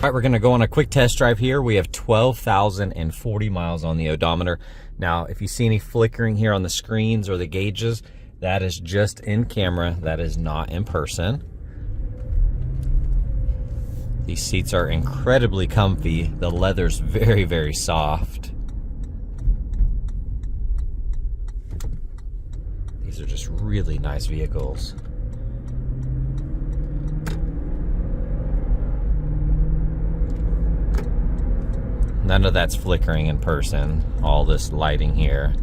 All right, we're gonna go on a quick test drive here. We have 12,040 miles on the odometer. Now, if you see any flickering here on the screens or the gauges, that is just in camera, that is not in person. These seats are incredibly comfy. The leather's very, very soft. These are just really nice vehicles. None of that's flickering in person, all this lighting here.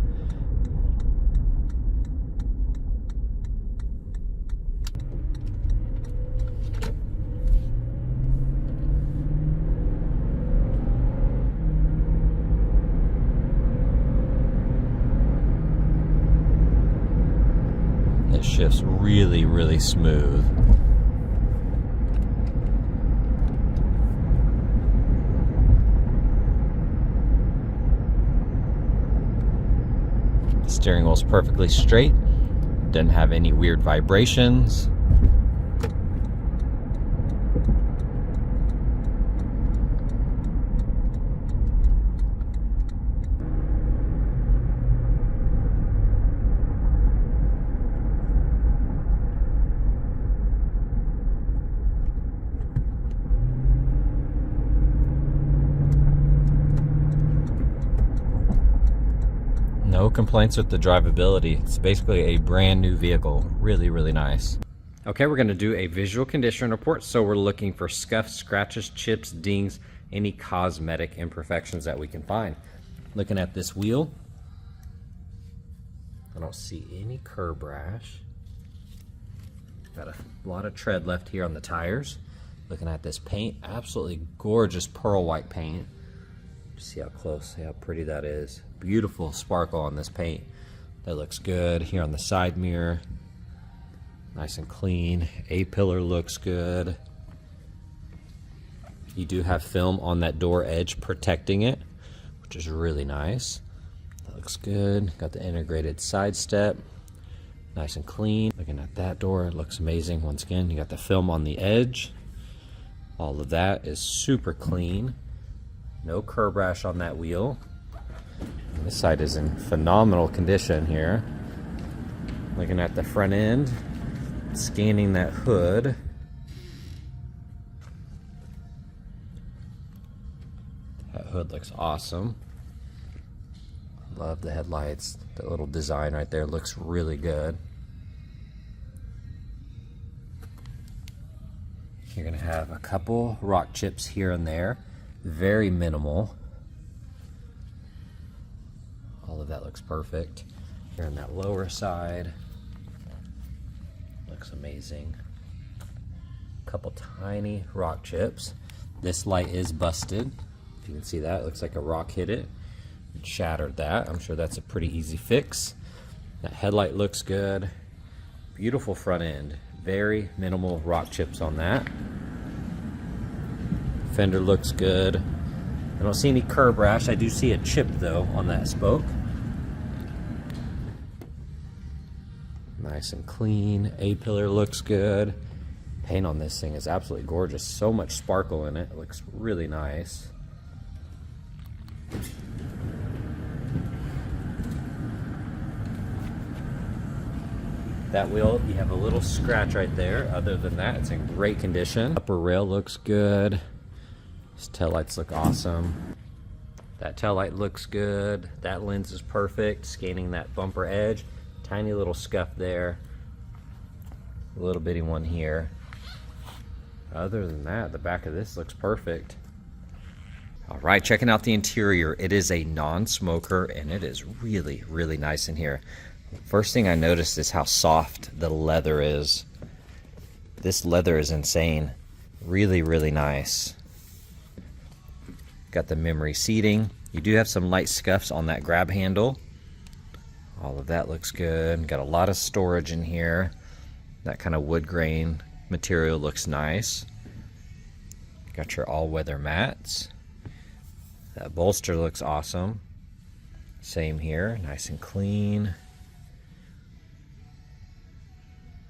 It shifts really, really smooth. Steering wheel's perfectly straight, doesn't have any weird vibrations. No complaints with the drivability. It's basically a brand new vehicle. Really, really nice. Okay, we're gonna do a visual condition report. So we're looking for scuffs, scratches, chips, dings, any cosmetic imperfections that we can find. Looking at this wheel, I don't see any curb rash. Got a lot of tread left here on the tires. Looking at this paint, absolutely gorgeous pearl white paint. See how close, see how pretty that is. Beautiful sparkle on this paint. That looks good. Here on the side mirror, nice and clean. A-pillar looks good. You do have film on that door edge protecting it, which is really nice. That looks good. Got the integrated side step, nice and clean. Looking at that door, it looks amazing. Once again, you got the film on the edge. All of that is super clean. No curb rash on that wheel. And this side is in phenomenal condition here. Looking at the front end, scanning that hood. That hood looks awesome. Love the headlights. That little design right there looks really good. You're gonna have a couple rock chips here and there. Very minimal. All of that looks perfect. Here on that lower side, looks amazing. A couple tiny rock chips. This light is busted. If you can see that, it looks like a rock hit it. It shattered that. I'm sure that's a pretty easy fix. That headlight looks good. Beautiful front end. Very minimal rock chips on that. Fender looks good. I don't see any curb rash. I do see a chip though on that spoke. Nice and clean. A-pillar looks good. Paint on this thing is absolutely gorgeous. So much sparkle in it. It looks really nice. That wheel, you have a little scratch right there. Other than that, it's in great condition. Upper rail looks good. These taillights look awesome. That taillight looks good. That lens is perfect. Scanning that bumper edge. Tiny little scuff there. A little bitty one here. Other than that, the back of this looks perfect. All right, checking out the interior. It is a non-smoker and it is really, really nice in here. First thing I noticed is how soft the leather is. This leather is insane. Really, really nice. Got the memory seating. You do have some light scuffs on that grab handle. All of that looks good. Got a lot of storage in here. That kind of wood grain material looks nice. Got your all-weather mats. That bolster looks awesome. Same here, nice and clean.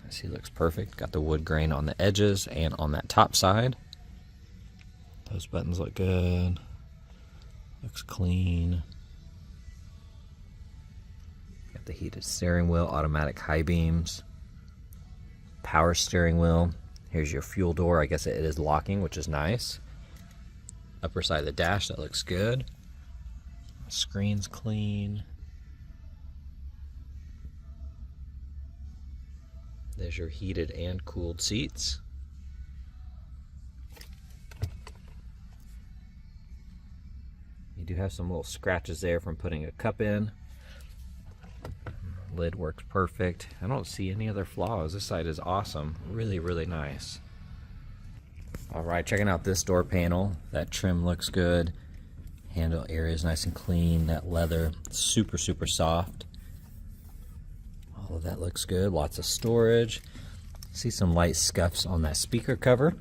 I see, looks perfect. Got the wood grain on the edges and on that top side. Those buttons look good. Looks clean. Got the heated steering wheel, automatic high beams, power steering wheel. Here's your fuel door. I guess it is locking, which is nice. Upper side of the dash, that looks good. Screen's clean. There's your heated and cooled seats. You do have some little scratches there from putting a cup in. Lid works perfect. I don't see any other flaws. This side is awesome. Really, really nice. All right, checking out this door panel. That trim looks good. Handle area is nice and clean. That leather, super, super soft. All of that looks good. Lots of storage. See some light scuffs on that speaker cover.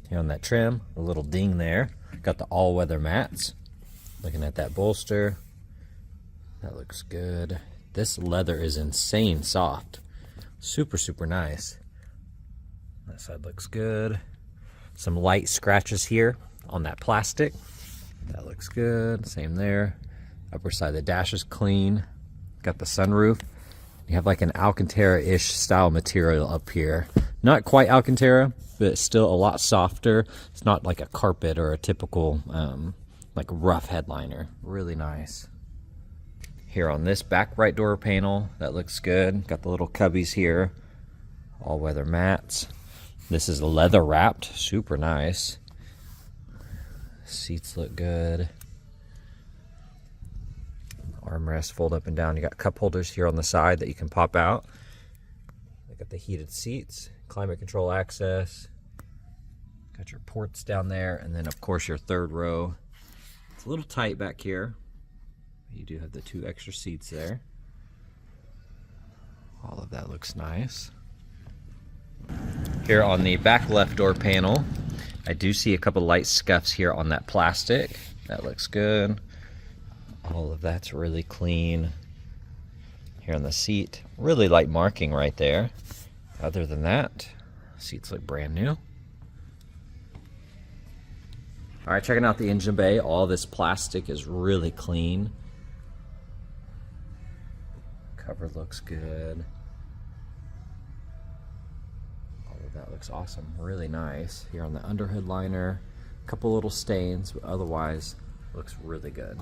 Here on that trim, a little ding there. Got the all-weather mats. Looking at that bolster. That looks good. This leather is insane soft. Super, super nice. That side looks good. Some light scratches here on that plastic. That looks good. Same there. Upper side of the dash is clean. Got the sunroof. You have like an Alcantara-ish style material up here. Not quite Alcantara, but it's still a lot softer. It's not like a carpet or a typical like rough headliner. Really nice. Here on this back right door panel, that looks good. Got the little cubbies here. All-weather mats. This is leather wrapped. Super nice. Seats look good. Armrests fold up and down. You got cup holders here on the side that you can pop out. You got the heated seats, climate control access. Got your ports down there, and then of course your third row. It's a little tight back here. You do have the 2 extra seats there. All of that looks nice. Here on the back left door panel, I do see a couple light scuffs here on that plastic. That looks good. All of that's really clean. Here on the seat, really light marking right there. Other than that, seats look brand new. All right, checking out the engine bay. All this plastic is really clean. Cover looks good. All of that looks awesome. Really nice. Here on the underhood liner, a couple little stains, but otherwise looks really good.